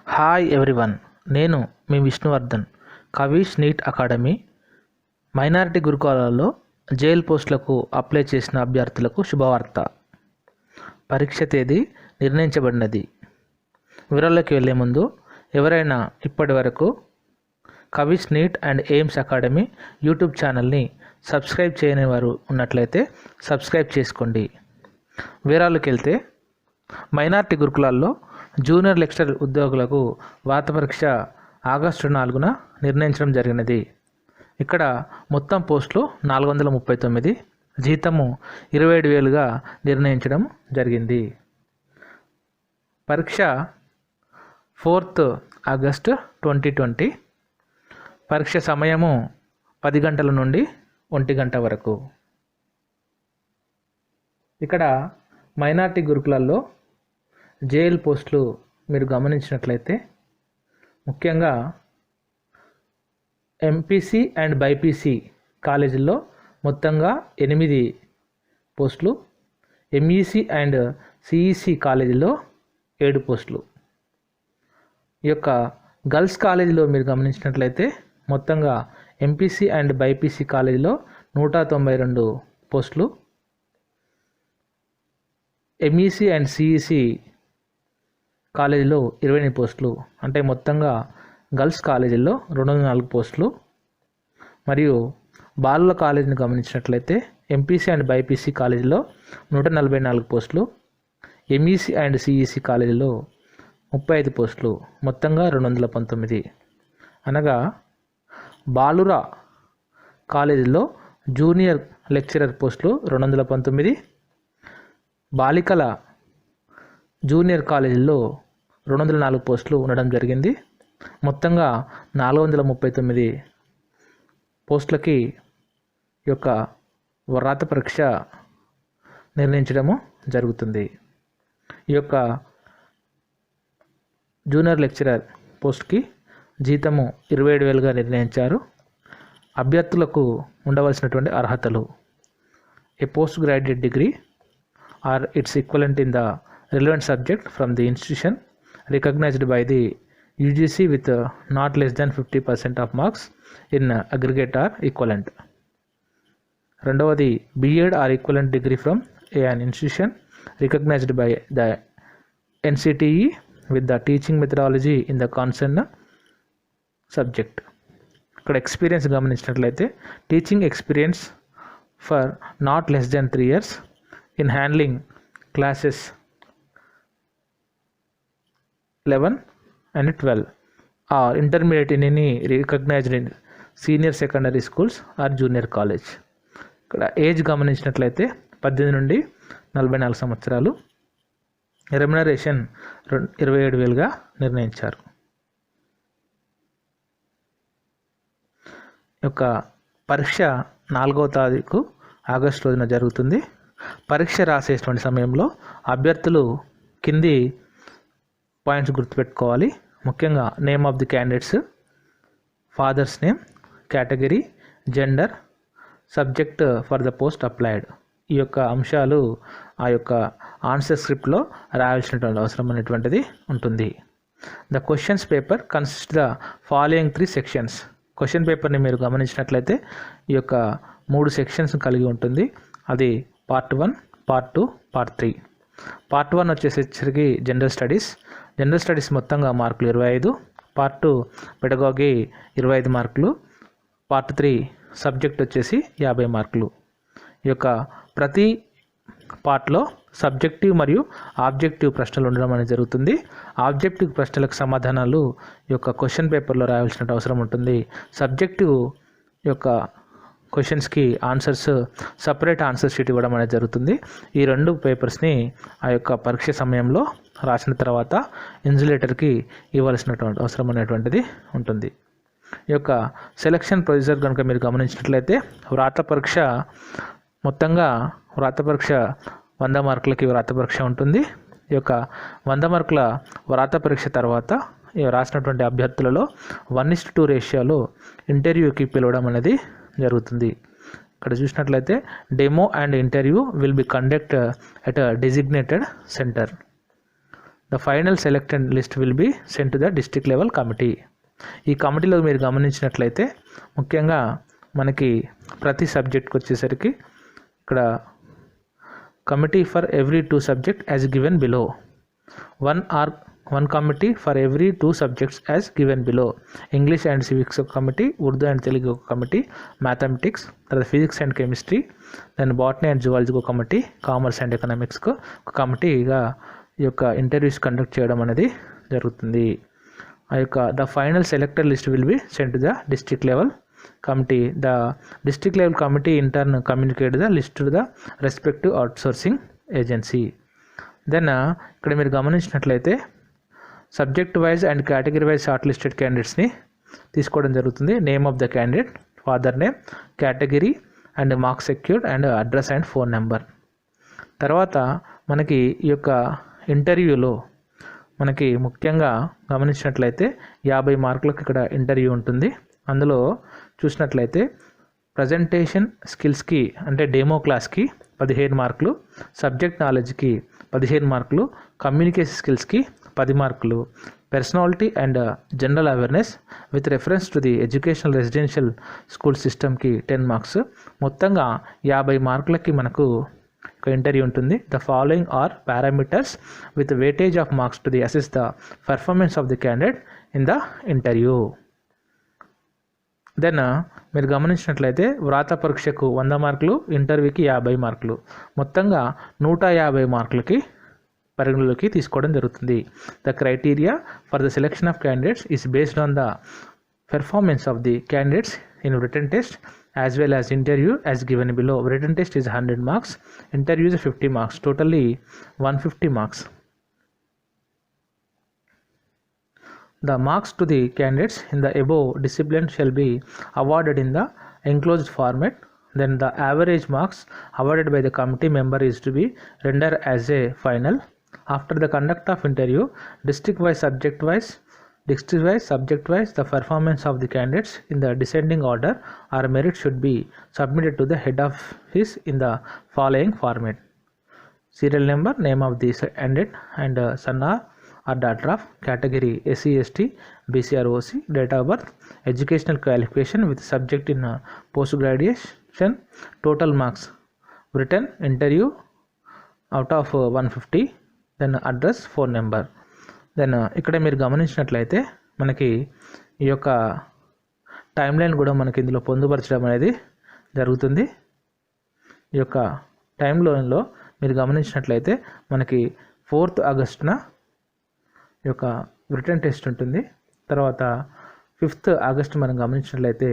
Hi everyone, నేను మీ Vishnuvardhan. Kavish NEET academy minority గురుకులాల్లో జైల్ పోస్టులకు అప్లై చేసిన అభ్యర్థులకు శుభవార్త. పరీక్ష తేదీ నిర్ణయించబడినది. వివరాల్లోకి వెళ్లే ముందు ఎవరైనా ఇప్పటి వరకు Kavish NEET and AIIMS academy YouTube ఛానల్ని సబ్స్క్రైబ్ చేయని వారు ఉన్నట్లయితే సబ్స్క్రైబ్ చేసుకోండి. వివరాల్లోకి వెళ్తే మైనారిటీ గురుకులాల్లో జూనియర్ లెక్చరర్ ఉద్యోగులకు వాత పరీక్ష ఆగస్టు 4న నిర్ణయించడం జరిగినది. ఇక్కడ మొత్తం పోస్టులు 439, జీతము 27,000గా నిర్ణయించడం జరిగింది. పరీక్ష 4th ఆగస్ట్ 2020. పరీక్ష సమయము 10 గంటల నుండి 1 గంట వరకు. ఇక్కడ మైనారిటీ గురుకులాల్లో జేఎల్ పోస్టులు మీరు గమనించినట్లయితే ముఖ్యంగా ఎంపీసీ అండ్ బైపీసీ కాలేజీల్లో మొత్తంగా 8 పోస్టులు, ఎంఈసీ అండ్ సిఈసీ కాలేజీలో 7 పోస్టులు. ఈ యొక్క గర్ల్స్ కాలేజీలో మీరు గమనించినట్లయితే మొత్తంగా ఎంపీసీ అండ్ బైపీసీ కాలేజీలో 192 పోస్టులు, ఎంఈసీ అండ్ సిఈసీ కాలేజీలో 20 పోస్టులు. అంటే మొత్తంగా గర్ల్స్ కాలేజీల్లో 204 పోస్టులు. మరియు బాలుల కాలేజీని గమనించినట్లయితే ఎంపీసీ అండ్ బైపీసీ కాలేజీలో 144 పోస్టులు, ఎంఈసీ అండ్ సిఈసీ కాలేజీలో 35 పోస్టులు, మొత్తంగా 219. అనగా బాలుర కాలేజీలో జూనియర్ లెక్చరర్ పోస్టులు 219, బాలికల జూనియర్ కాలేజీల్లో 204 పోస్టులు ఉండడం జరిగింది. మొత్తంగా 439 పోస్టులకి ఈ యొక్క వ్రాత పరీక్ష నిర్ణయించడము జరుగుతుంది. ఈ యొక్క జూనియర్ లెక్చరర్ పోస్ట్కి జీతము 27,000గా నిర్ణయించారు. అభ్యర్థులకు ఉండవలసినటువంటి అర్హతలు: a post graduate degree or its equivalent in the relevant subject from the institution recognized by the UGC with not less than 50% of marks in aggregate or equivalent. రెండవది B.Ed or equivalent degree from an institution recognized by the NCTE with the teaching methodology in the concerned subject. ఇక్కడ experience గమనించినట్లయితే teaching experience for not less than 3 years in handling classes 11 and 12 or intermediate in any recognized in senior secondary schools or junior college. ఇక్కడ age గమనించినట్లయితే 18 నుండి 44 సంవత్సరాలు. Remuneration 27,000గా నిర్ణయించారు. యొక్క పరీక్ష 4వ తారీఖు ఆగస్టు రోజున జరుగుతుంది. పరీక్ష రాసేటువంటి సమయంలో అభ్యర్థులు కింది పాయింట్స్ గుర్తుపెట్టుకోవాలి. ముఖ్యంగా name of the candidates, father's name, category, gender, subject for the post applied. ఈ యొక్క అంశాలు ఆ యొక్క ఆన్సర్ స్క్రిప్ట్లో రాయాల్సినటువంటి అవసరం అనేటువంటిది ఉంటుంది. The questions paper consist the following 3 sections. Question పేపర్ని మీరు గమనించినట్లయితే ఈ యొక్క 3 సెక్షన్స్ కలిగి ఉంటుంది. అది పార్ట్ 1, పార్ట్ 2, పార్ట్ 3. పార్ట్ 1 వచ్చేసరికి జనరల్ స్టడీస్ మొత్తంగా మార్కులు 25, పార్ట్ 2 పెడగాగి 25 మార్కులు, పార్ట్ 3 సబ్జెక్ట్ వచ్చేసి 50 మార్కులు. ఈ యొక్క ప్రతి పార్ట్లో సబ్జెక్టివ్ మరియు ఆబ్జెక్టివ్ ప్రశ్నలు ఉండడం అనేది జరుగుతుంది. ఆబ్జెక్టివ్ ప్రశ్నలకు సమాధానాలు ఈ యొక్క క్వశ్చన్ పేపర్లో రాయాల్సిన అవసరం ఉంటుంది. సబ్జెక్టివ్ యొక్క క్వశ్చన్స్కి ఆన్సర్స్ సపరేట్ ఆన్సర్ షీట్ ఇవ్వడం అనేది జరుగుతుంది. ఈ 2 పేపర్స్ని ఆ యొక్క పరీక్ష సమయంలో రాసిన తర్వాత ఇన్సులేటర్కి ఇవ్వాల్సినటువంటి అవసరం అనేటువంటిది ఉంటుంది. ఈ యొక్క సెలక్షన్ ప్రొసీజర్ కనుక మీరు గమనించినట్లయితే వ్రాత పరీక్ష మొత్తంగా 100 మార్కులకి వ్రాత పరీక్ష ఉంటుంది. ఈ యొక్క 100 మార్కుల వ్రాత పరీక్ష తర్వాత రాసినటువంటి అభ్యర్థులలో 1:2 రేషియోలో ఇంటర్వ్యూకి పిలవడం అనేది జరుగుతుంది. ఇక్కడ చూసినట్లయితే demo and interview will be conduct at a designated centre. The final selected list will be sent to the district level committee. ఈ కమిటీలో మీరు గమనించినట్లయితే ముఖ్యంగా మనకి ప్రతి సబ్జెక్ట్కి వచ్చేసరికి ఇక్కడ committee for every 2 subject as given below, one committee for every 2 subjects as given below. English and civics committee, Urdu and Telugu committee, mathematics, physics and chemistry, then botany and zoology committee, commerce and economics కమిటీగా ఈ యొక్క interviews conduct చేయడం అనేది జరుగుతుంది. ఆ యొక్క the final selected list will be sent to the district level committee. The district level committee in turn communicate the list to the respective outsourcing agency. Then ఇక్కడ మీరు గమనించినట్లయితే subject wise and category wise short listed క్యాండిడేట్స్ని తీసుకోవడం జరుగుతుంది. Name of the candidate, father name, category and marks secured and address and phone number. తర్వాత మనకి ఈ యొక్క ఇంటర్వ్యూలో మనకి ముఖ్యంగా గమనించినట్లయితే 50 మార్కులకు ఇక్కడ ఇంటర్వ్యూ ఉంటుంది. అందులో చూసినట్లయితే ప్రజెంటేషన్ స్కిల్స్కి అంటే డెమో క్లాస్కి 15 మార్కులు, సబ్జెక్ట్ నాలెడ్జ్కి 15 మార్కులు, కమ్యూనికేషన్ స్కిల్స్కి 10 మార్కులు, personality and general awareness with reference to the educational residential school సిస్టమ్కి 10 మార్క్స్. మొత్తంగా 50 మార్కులకి మనకు ఒక ఇంటర్వ్యూ ఉంటుంది. The following are parameters with weightage of marks to the assess the performance of the candidate in the interview. Then మీరు గమనించినట్లయితే వ్రాత పరీక్షకు 100 మార్కులు, ఇంటర్వ్యూకి 50 మార్కులు, మొత్తంగా 150 మార్కులకి పరిగణలోకి తీసుకోవడం జరుగుతుంది. The criteria for the selection of candidates is based on the performance of the candidates in written test as well as interview as given below. Written test is 100 marks, interview is 50 marks, totally 150 marks. The marks to the candidates in the above discipline shall be awarded in the enclosed format. Then the average marks awarded by the committee member is to be rendered as a final. After the conduct of interview, district-wise, subject-wise, subject-wise, the performance of the candidates in the descending order or merit should be submitted to the head office in the following format: serial number, name of the candidate and son or daughter of, category SC ST BC or OC, date of birth, educational qualification with subject in post graduation, total marks written interview out of 150, then address, phone number. Then ఇక్కడ మీరు గమనించినట్లయితే మనకి ఈ యొక్క time line కూడా మనకి ఇందులో పొందుపరచడం అనేది జరుగుతుంది. ఈ యొక్క టైం లైన్లో మీరు గమనించినట్లయితే మనకి 4th ఆగస్టున ఈ యొక్క రిటన్ టెస్ట్ ఉంటుంది. తర్వాత 5th ఆగస్ట్ మనం గమనించినట్లయితే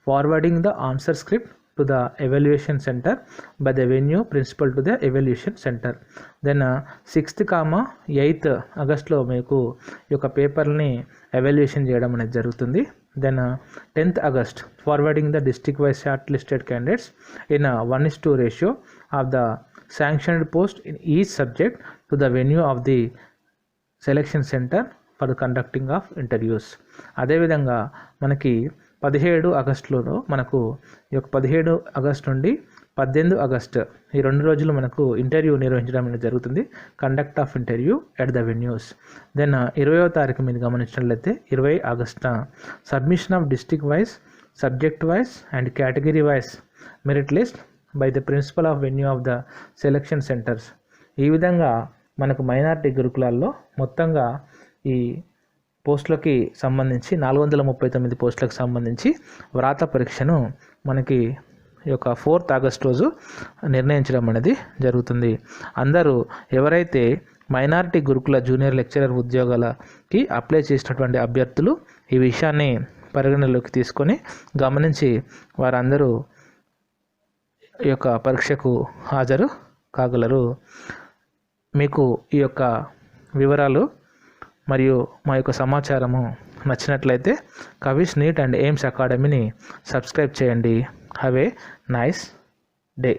forwarding the answer script to the evaluation centre by the venue principal to the evaluation centre. Then 6th, 8th ఆగస్ట్లో మీకు ఈ యొక్క పేపర్ని ఎవాల్యుయేషన్ చేయడం అనేది జరుగుతుంది. Then 10th August forwarding the district wise short listed candidates in 1:2 ratio of the sanctioned post in each subject to the venue of the selection centre for conducting of interviews. అదేవిధంగా మనకి 17 ఆగస్టులో మనకు ఈ యొక్క 17 August నుండి 18 August ఈ 2 రోజులు మనకు ఇంటర్వ్యూ నిర్వహించడం అనేది జరుగుతుంది. Conduct of interview at the venues. Then 20వ తారీఖు మీరు గమనించినట్లయితే 20 ఆగస్టున submission of district wise, subject wise and category wise merit list by the principal of venue of the selection centres. ఈ విధంగా మనకు మైనారిటీ గురుకులాల్లో మొత్తంగా ఈ పోస్టులకి సంబంధించి 439 పోస్టులకు సంబంధించి వ్రాత పరీక్షను మనకి ఈ యొక్క 4th ఆగస్ట్ రోజు నిర్ణయించడం అనేది జరుగుతుంది. అందరూ ఎవరైతే మైనారిటీ గురుకుల జూనియర్ లెక్చరర్ ఉద్యోగాలకి అప్లై చేసినటువంటి అభ్యర్థులు ఈ విషయాన్ని పరిగణలోకి తీసుకొని గమనించి వారందరూ ఈ యొక్క పరీక్షకు హాజరు కాగలరు. మీకు ఈ యొక్క వివరాలు మరియు మా యొక్క సమాచారము నచ్చినట్లయితే కవిస్ నీట్ అండ్ ఎయిమ్స్ అకాడమీని సబ్స్క్రైబ్ చేయండి. Have a nice day.